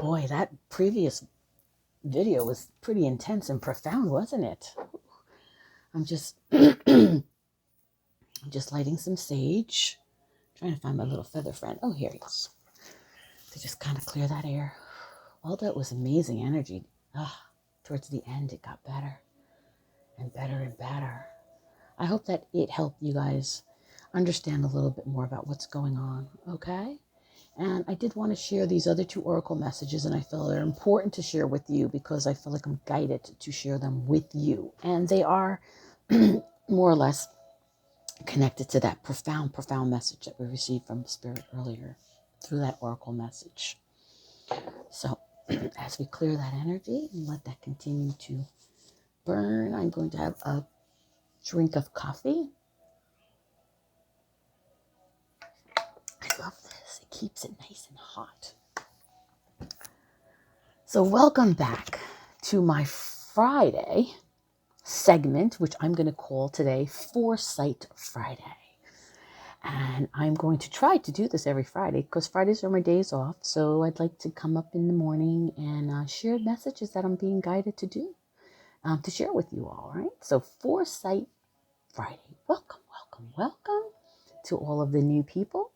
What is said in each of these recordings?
Boy, that previous video was pretty intense and profound, wasn't it? I'm just just lighting some sage. Trying to find my little feather friend. Oh, here he is. To just kind of clear that air. All that was amazing energy. Towards the end, it got better and better and better. I hope that it helped you guys understand a little bit more about what's going on, okay? And I did want to share these other two oracle messages, and I feel they're important to share with you because I feel like I'm guided to share them with you. And they are more or less connected to that profound, profound message that we received from Spirit earlier through that oracle message. So as we clear that energy and let that continue to burn, I'm going to have a drink of coffee. I love this. It keeps it nice and hot. So welcome back to my Friday segment, which I'm going to call today Foresight Friday. And I'm going to try to do this every Friday because Fridays are my days off. So I'd like to come up in the morning and share messages that I'm being guided to do, to share with you all, right? So Foresight Friday. Welcome, welcome, welcome to all of the new people.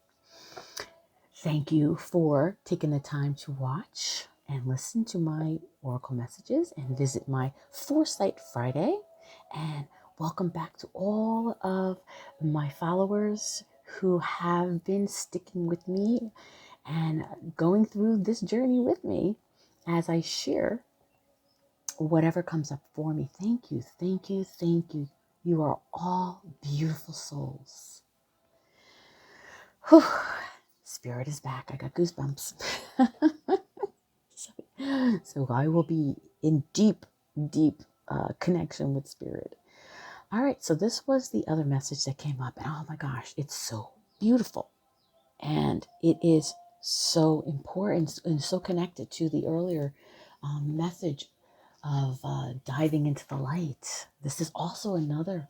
Thank you for taking the time to watch and listen to my oracle messages and visit my Foresight Friday. And welcome back to all of my followers who have been sticking with me and going through this journey with me as I share whatever comes up for me. Thank you, thank you, thank you. You are all beautiful souls. Whew. Spirit is back. I got goosebumps. So I will be in deep, deep connection with Spirit. All right, so this was the other message that came up. And oh my gosh, it's so beautiful. And it is so important and so connected to the earlier message of diving into the light. This is also another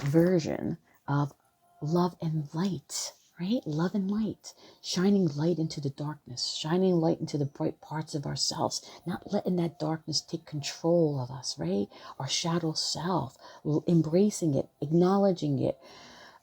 version of love and light, right? Love and light, shining light into the darkness, shining light into the bright parts of ourselves, not letting that darkness take control of us, right? Our shadow self, embracing it, acknowledging it,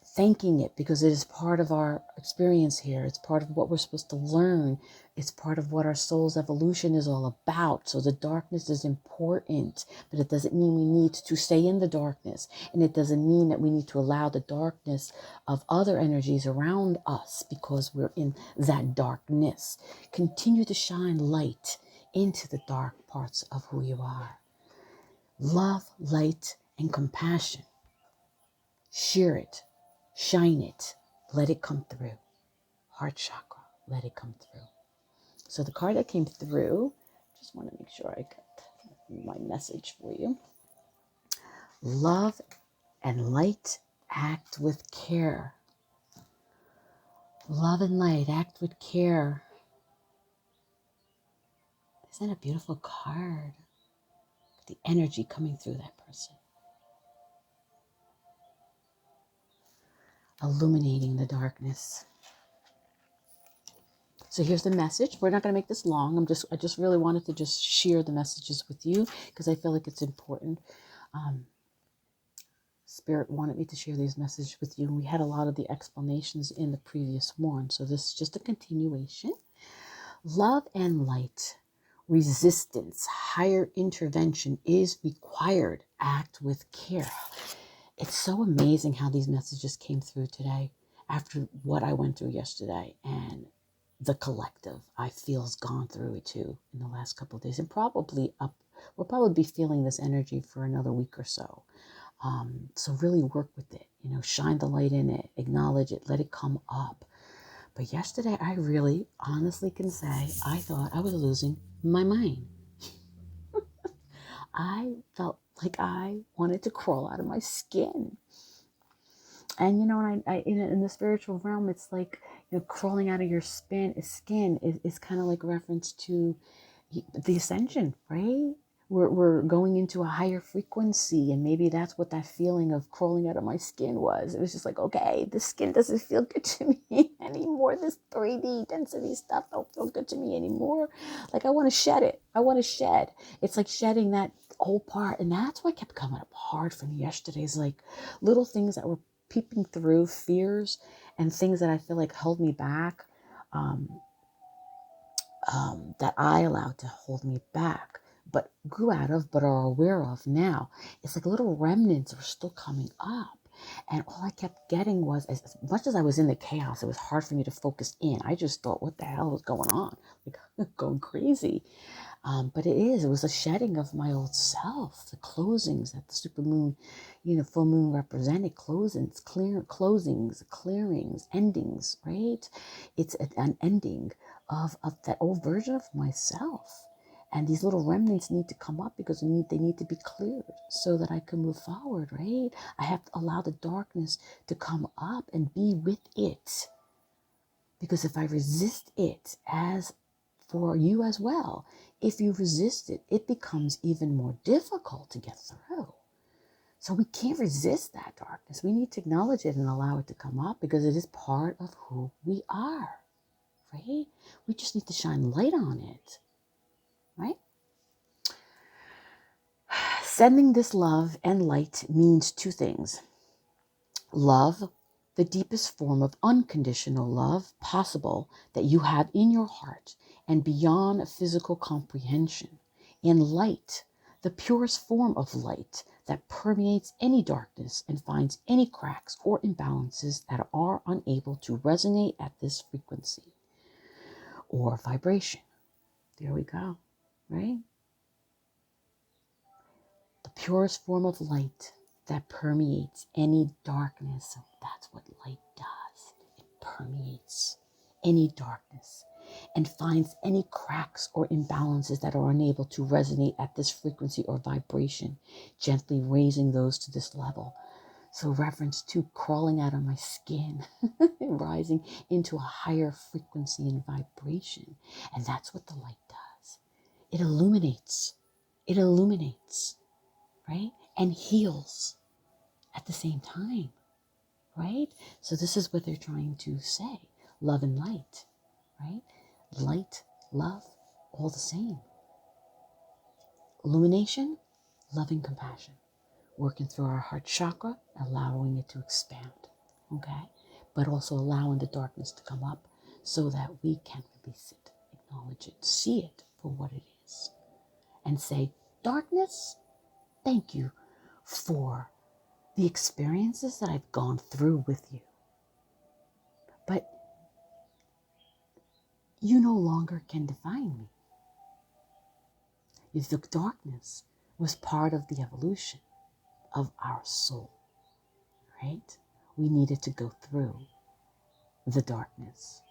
thanking it because it is part of our experience here. It's part of what we're supposed to learn. It's part of what our soul's evolution is all about. So the darkness is important, but it doesn't mean we need to stay in the darkness. And it doesn't mean that we need to allow the darkness of other energies around us because we're in that darkness. Continue to shine light into the dark parts of who you are. Love, light, and compassion. Share it. Shine it. Let it come through. Heart chakra. Let it come through. So the card that came through, just want to make sure I got my message for you. Love and light, act with care. Love and light, act with care. Isn't that a beautiful card? The energy coming through that person. Illuminating the darkness. So here's the message. We're not going to make this long. I just really wanted to just share the messages with you because I feel like it's important. Spirit wanted me to share these messages with you. We had a lot of the explanations in the previous one. So this is just a continuation. Love and light, resistance, higher intervention is required. Act with care. It's so amazing how these messages came through today after what I went through yesterday. And the collective, I feel, has gone through it too in the last couple of days. And we'll probably be feeling this energy for another week or so. So really work with it, shine the light in it, acknowledge it, let it come up. But yesterday, I really honestly can say, I thought I was losing my mind. I felt like I wanted to crawl out of my skin. And, in the spiritual realm, it's like, crawling out of your skin is kind of like reference to the ascension, right? we're going into a higher frequency, and maybe that's what that feeling of crawling out of my skin was. It was just like, okay, this skin doesn't feel good to me anymore. This 3D density stuff don't feel good to me anymore. Like, I want to shed it. I want to shed. It's like shedding that whole part. And that's what kept coming up hard for me yesterday, is like little things that were peeping through, fears and things that I feel like held me back, that I allowed to hold me back, but grew out of, but are aware of now. It's like little remnants are still coming up. And all I kept getting was, as much as I was in the chaos, it was hard for me to focus in. I just thought, what the hell was going on? Like, going crazy. But it was a shedding of my old self, the closings that the supermoon, full moon represented, closings, clearings, endings, right? It's an ending of that old version of myself. And these little remnants need to come up because they need to be cleared so that I can move forward, right? I have to allow the darkness to come up and be with it. Because if I resist it, as for you as well, if you resist it, it becomes even more difficult to get through. So we can't resist that darkness. We need to acknowledge it and allow it to come up because it is part of who we are, right? We just need to shine light on it, right? Sending this love and light means two things. Love, the deepest form of unconditional love possible that you have in your heart and beyond physical comprehension. And light, the purest form of light that permeates any darkness and finds any cracks or imbalances that are unable to resonate at this frequency or vibration. There we go, right? The purest form of light that permeates any darkness. So that's what light does. It permeates any darkness and finds any cracks or imbalances that are unable to resonate at this frequency or vibration, gently raising those to this level. So reference to crawling out of my skin, rising into a higher frequency and vibration. And that's what the light does. It illuminates. It illuminates. Right? And heals at the same time, right? So this is what they're trying to say. Love and light, right? Light, love, all the same. Illumination, loving compassion. Working through our heart chakra, allowing it to expand, okay? But also allowing the darkness to come up so that we can release it, acknowledge it, see it for what it is. And say, darkness, thank you for the experiences that I've gone through with you. But you no longer can define me. The darkness was part of the evolution of our soul, right? We needed to go through the darkness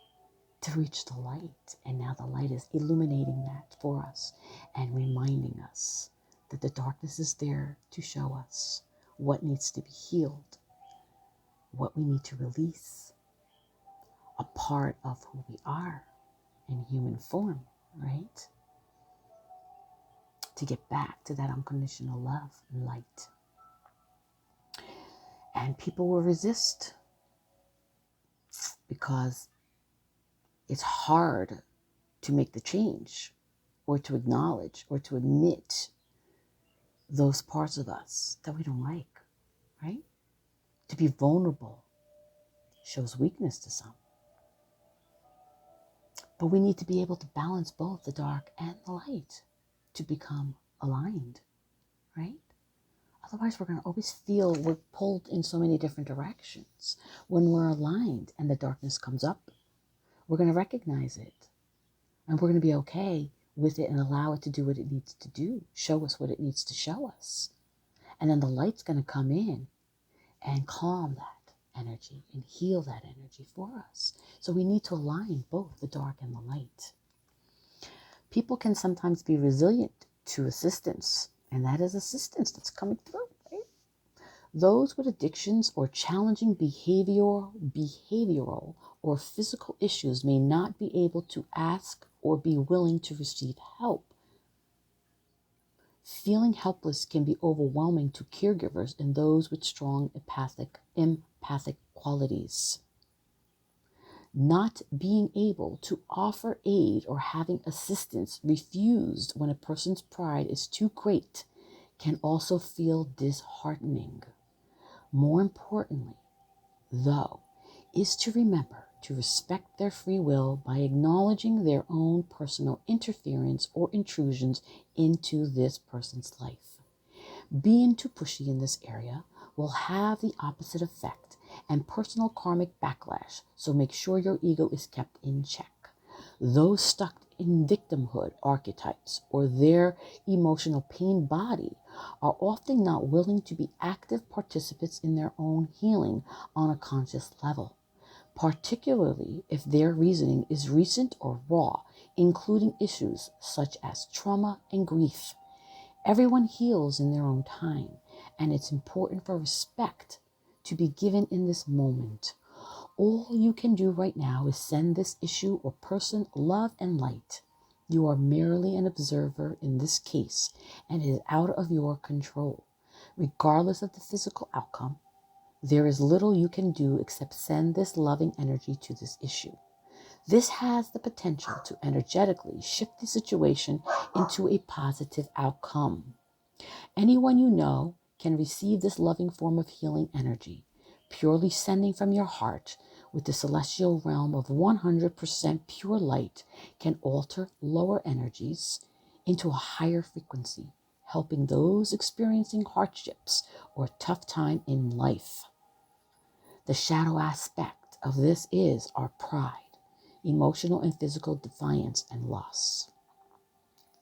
to reach the light. And now the light is illuminating that for us and reminding us that the darkness is there to show us what needs to be healed, what we need to release, a part of who we are in human form, right? To get back to that unconditional love and light. And people will resist because it's hard to make the change or to acknowledge or to admit those parts of us that we don't like, right? To be vulnerable shows weakness to some. But we need to be able to balance both the dark and the light to become aligned, right? Otherwise, we're going to always feel we're pulled in so many different directions. When we're aligned and the darkness comes up, we're going to recognize it. And we're going to be okay with it and allow it to do what it needs to do, show us what it needs to show us. And then the light's going to come in and calm that energy and heal that energy for us. So we need to align both the dark and the light. People can sometimes be resilient to assistance, and that is assistance that's coming through, right? Those with addictions or challenging behavioral or physical issues may not be able to ask or be willing to receive help. Feeling helpless can be overwhelming to caregivers and those with strong empathic qualities. Not being able to offer aid or having assistance refused when a person's pride is too great can also feel disheartening. More importantly, though, is to remember to respect their free will by acknowledging their own personal interference or intrusions into this person's life. Being too pushy in this area will have the opposite effect and personal karmic backlash, so make sure your ego is kept in check. Those stuck in victimhood archetypes or their emotional pain body are often not willing to be active participants in their own healing on a conscious level, particularly if their reasoning is recent or raw, including issues such as trauma and grief. Everyone heals in their own time, and it's important for respect to be given in this moment. All you can do right now is send this issue or person love and light. You are merely an observer in this case, and it is out of your control. Regardless of the physical outcome, there is little you can do except send this loving energy to this issue. This has the potential to energetically shift the situation into a positive outcome. Anyone you know can receive this loving form of healing energy, purely sending from your heart with the celestial realm of 100% pure light can alter lower energies into a higher frequency, helping those experiencing hardships or tough time in life. The shadow aspect of this is our pride, emotional and physical defiance and loss.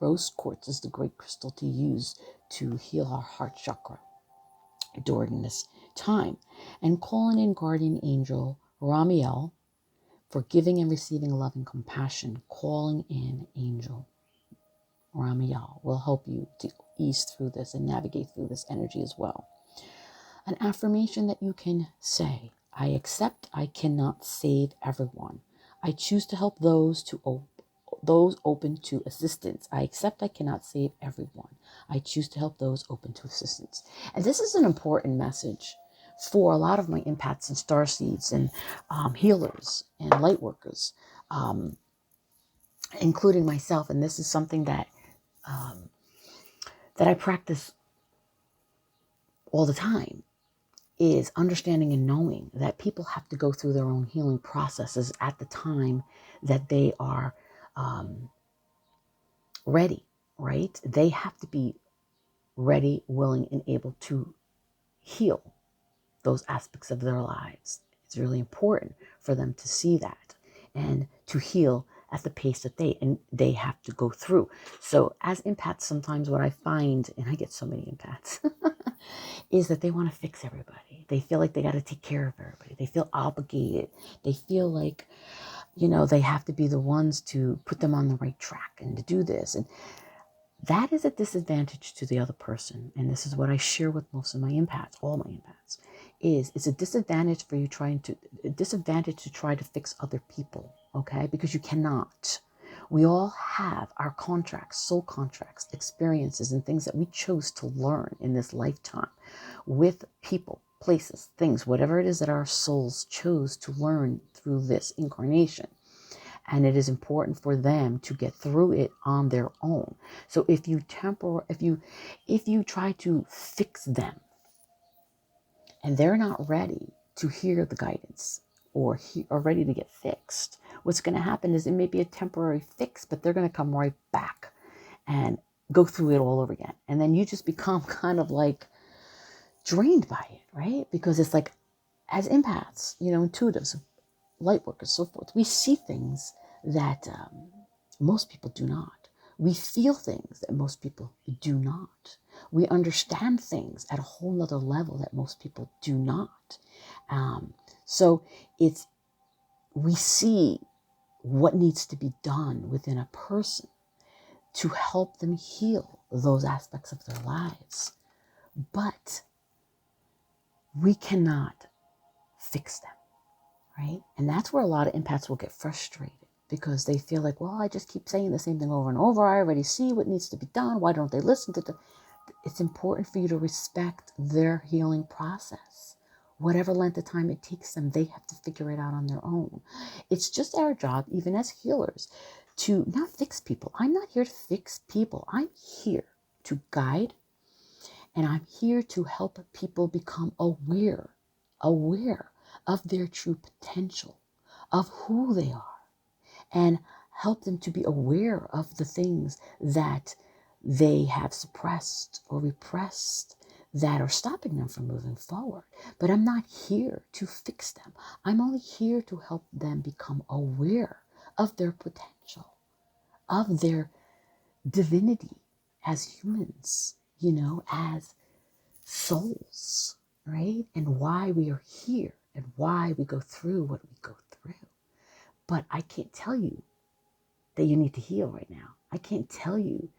Rose quartz is the great crystal to use to heal our heart chakra during this time. And calling in guardian angel Ramiel for giving and receiving love and compassion. Calling in angel Ramiel will help you to ease through this and navigate through this energy as well. An affirmation that you can say: I accept I cannot save everyone. I choose to help those open to assistance. I accept I cannot save everyone. I choose to help those open to assistance. And this is an important message for a lot of my empaths and starseeds and healers and light workers, including myself. And this is something that I practice all the time, is understanding and knowing that people have to go through their own healing processes at the time that they are ready, right? They have to be ready, willing, and able to heal those aspects of their lives. It's really important for them to see that and to heal at the pace that they have to go through. So as empaths, sometimes what I find, and I get so many empaths, is that they want to fix everybody. They feel like they got to take care of everybody. They feel obligated. They feel like, they have to be the ones to put them on the right track and to do this. And that is a disadvantage to the other person. And this is what I share with most of my empaths, all my empaths, is it's a disadvantage to try to fix other people, okay? Because you cannot. We all have our contracts, soul contracts, experiences, and things that we chose to learn in this lifetime with people, places, things, whatever it is that our souls chose to learn through this incarnation. And it is important for them to get through it on their own. So if you try to fix them and they're not ready to hear the guidance or are ready to get fixed, what's going to happen is it may be a temporary fix, but they're going to come right back and go through it all over again. And then you just become kind of like drained by it, right? Because it's like, as empaths, intuitives, light workers, so forth, we see things that most people do not. We feel things that most people do not. We understand things at a whole nother level that most people do not. So we see what needs to be done within a person to help them heal those aspects of their lives. But we cannot fix them, right? And that's where a lot of empaths will get frustrated, because they feel like, well, I just keep saying the same thing over and over. I already see what needs to be done. Why don't they listen to the... It's important for you to respect their healing process. Whatever length of time it takes them, they have to figure it out on their own. It's just our job, even as healers, to not fix people. I'm not here to fix people. I'm here to guide, and I'm here to help people become aware of their true potential, of who they are, and help them to be aware of the things that they have suppressed or repressed that are stopping them from moving forward. But I'm not here to fix them. I'm only here to help them become aware of their potential, of their divinity as humans, as souls, right? And why we are here and why we go through what we go through. But I can't tell you that you need to heal right now. I can't tell you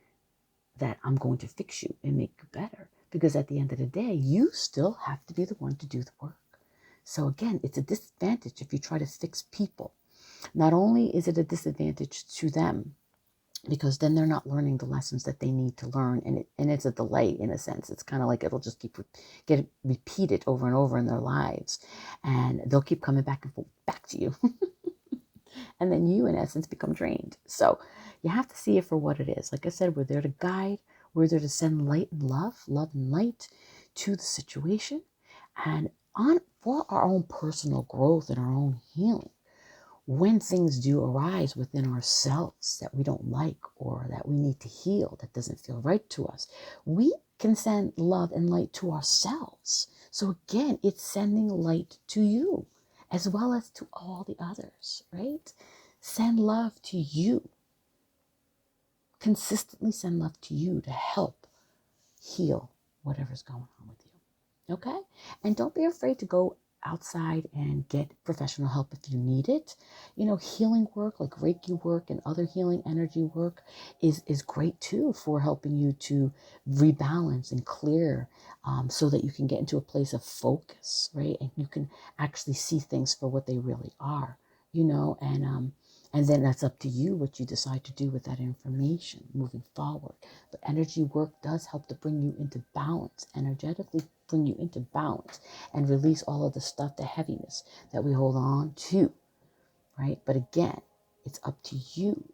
that I'm going to fix you and make you better, because at the end of the day, you still have to be the one to do the work. So again, it's a disadvantage if you try to fix people. Not only is it a disadvantage to them, because then they're not learning the lessons that they need to learn, and it's a delay in a sense. It's kind of like it'll just get repeated over and over in their lives, and they'll keep coming back and forth back to you. And then you, in essence, become drained. So you have to see it for what it is. Like I said, we're there to guide. We're there to send light and love and light to the situation, and for our own personal growth and our own healing. When things do arise within ourselves that we don't like or that we need to heal, that doesn't feel right to us, we can send love and light to ourselves. So again, it's sending light to you as well as to all the others, right? Send love to you. Consistently send love to you to help heal whatever's going on with you. Okay? And don't be afraid to go outside and get professional help if you need it. Healing work like Reiki work and other healing energy work is great too for helping you to rebalance and clear, so that you can get into a place of focus, right? And you can actually see things for what they really are, and then that's up to you what you decide to do with that information moving forward. But energy work does help to bring you into balance, energetically bring you into balance, and release all of the stuff, the heaviness that we hold on to, right? But again, it's up to you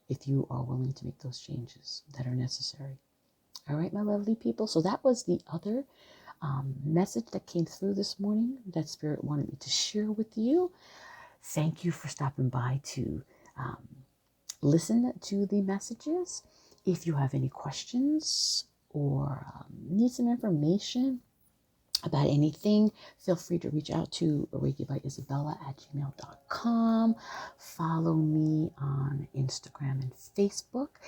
if you are willing to make those changes that are necessary. All right, my lovely people. So that was the other message that came through this morning that Spirit wanted me to share with you. Thank you for stopping by to listen to the messages. If you have any questions or need some information about anything, feel free to reach out to Reikibyisabella@gmail.com. Follow me on Instagram and Facebook.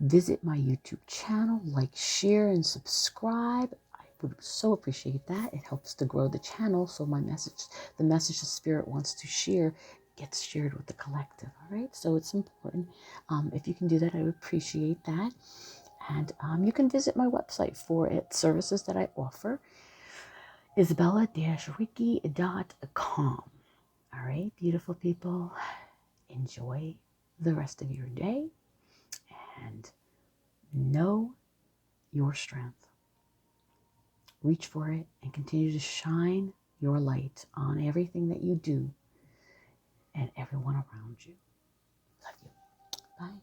Visit my YouTube channel, like, share, and subscribe. I would so appreciate that. It helps to grow the channel so the message the Spirit wants to share, gets shared with the collective. All right, so it's important. If you can do that, I would appreciate that. And you can visit my website for services that I offer, Isabella-Reiki.com. All right, beautiful people, enjoy the rest of your day and know your strength. Reach for it and continue to shine your light on everything that you do and everyone around you. Love you. Bye.